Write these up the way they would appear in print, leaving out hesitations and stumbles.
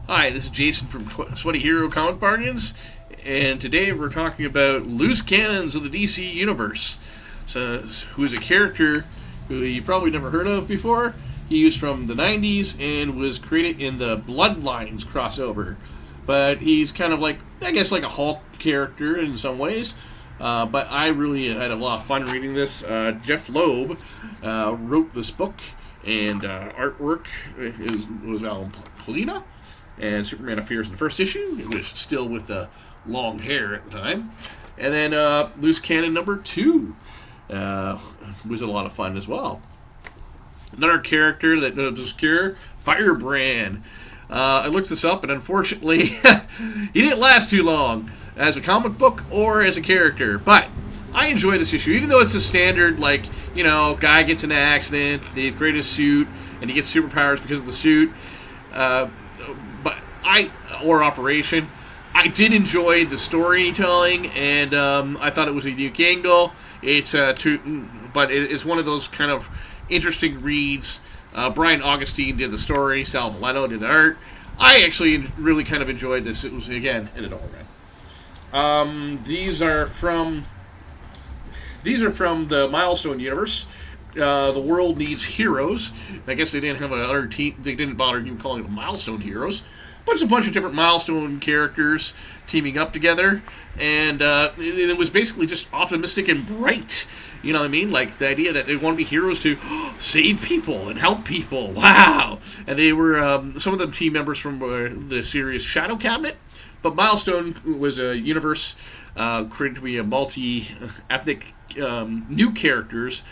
Hi, this is Jason from Sweaty Hero Comic Bargains, and today we're talking about loose cannons of the DC Universe. So, who's a character who you probably never heard of before. He was from the 90s and was created in the Bloodlines crossover. But he's kind of like, I guess, like a Hulk character in some ways. But I really had a lot of fun reading this. Jeff Loeb wrote this book, and artwork was Alan Polina. And Superman appears in the first issue. It was still with long hair at the time. And then Loose Cannon number 2 was a lot of fun as well. Another character that was obscure, Firebrand. I looked this up, and unfortunately, he didn't last too long as a comic book or as a character. But I enjoy this issue, even though it's a standard, like, you know, guy gets in an accident, they create a suit, and he gets superpowers because of the suit. Or Operation. I did enjoy the storytelling, and I thought it was a unique angle. But it's one of those kind of interesting reads. Brian Augustine did the story, Sal Valeno did the art. I actually really kind of enjoyed this. It was, again, in an overrun. These are from the Milestone universe. The world needs heroes. I guess they didn't have another team. They didn't bother even calling them Milestone heroes. But it's a bunch of different Milestone characters teaming up together, and it was basically just optimistic and bright. You know what I mean? Like the idea that they want to be heroes to save people and help people. Wow! And they were some of them team members from the series Shadow Cabinet. But Milestone was a universe created to be a multi-ethnic new characters.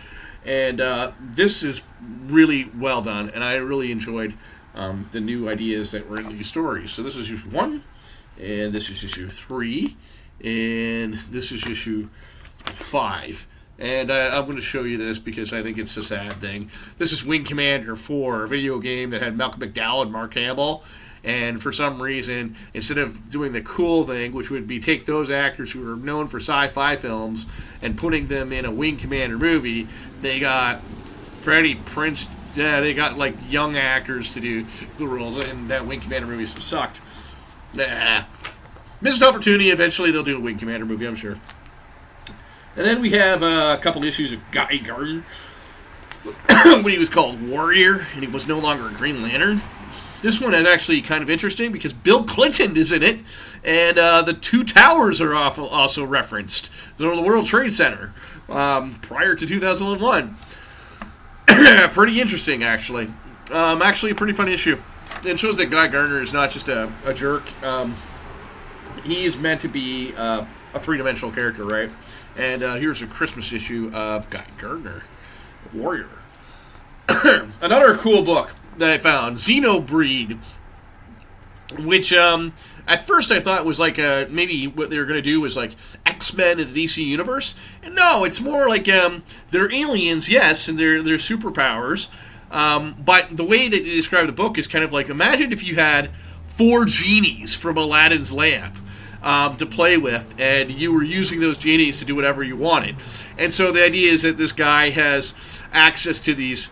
And this is really well done, and I really enjoyed the new ideas that were in these stories. So this is issue 1, and this is issue 3, and this is issue 5. And I'm going to show you this because I think it's a sad thing. This is Wing Commander 4, a video game that had Malcolm McDowell and Mark Hamill. And for some reason, instead of doing the cool thing, which would be take those actors who are known for sci-fi films and putting them in a Wing Commander movie, they got Freddie Prinze. Yeah, they got like young actors to do the roles, and that Wing Commander movie sucked. Missed opportunity. Eventually, they'll do a Wing Commander movie, I'm sure. And then we have a couple issues of Guy Gardner when he was called Warrior, and he was no longer a Green Lantern. This one is actually kind of interesting because Bill Clinton is in it, and the two towers are also referenced. They're the World Trade Center prior to 2001. Pretty interesting, actually. Actually, a pretty fun issue. It shows that Guy Gardner is not just a jerk. He is meant to be a three-dimensional character, right? And here's a Christmas issue of Guy Gardner, Warrior. Another cool book that I found, Xenobreed, which at first I thought was like maybe what they were going to do was like X-Men in the DC universe. And no, it's more like they're aliens, yes, and they're superpowers. But the way that they describe the book is kind of like, imagine if you had 4 genies from Aladdin's lamp to play with, and you were using those genies to do whatever you wanted. And so the idea is that this guy has access to these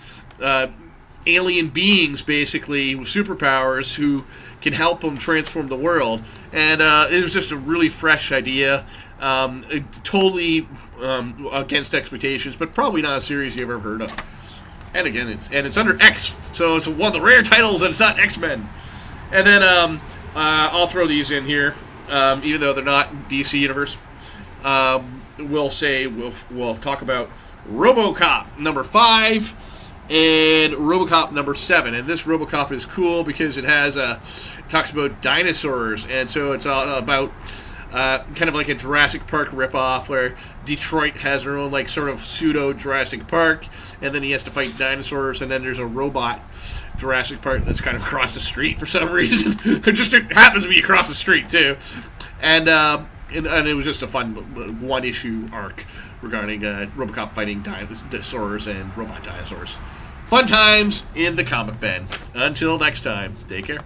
alien beings, basically, with superpowers who can help him transform the world. And it was just a really fresh idea, totally against expectations, but probably not a series you've ever heard of. And again, it's under X, so it's one of the rare titles that it's not X-Men. And then I'll throw these in here, even though they're not DC Universe. We'll talk about RoboCop number 5. And RoboCop number 7, and this RoboCop is cool because it talks about dinosaurs, and so it's all about kind of like a Jurassic Park ripoff where Detroit has their own like sort of pseudo Jurassic Park, and then he has to fight dinosaurs, and then there's a robot Jurassic Park that's kind of across the street for some reason. It happens to be across the street too, and it was just a fun one-issue arc regarding RoboCop fighting dinosaurs and robot dinosaurs. Fun times in the comic bin. Until next time, take care.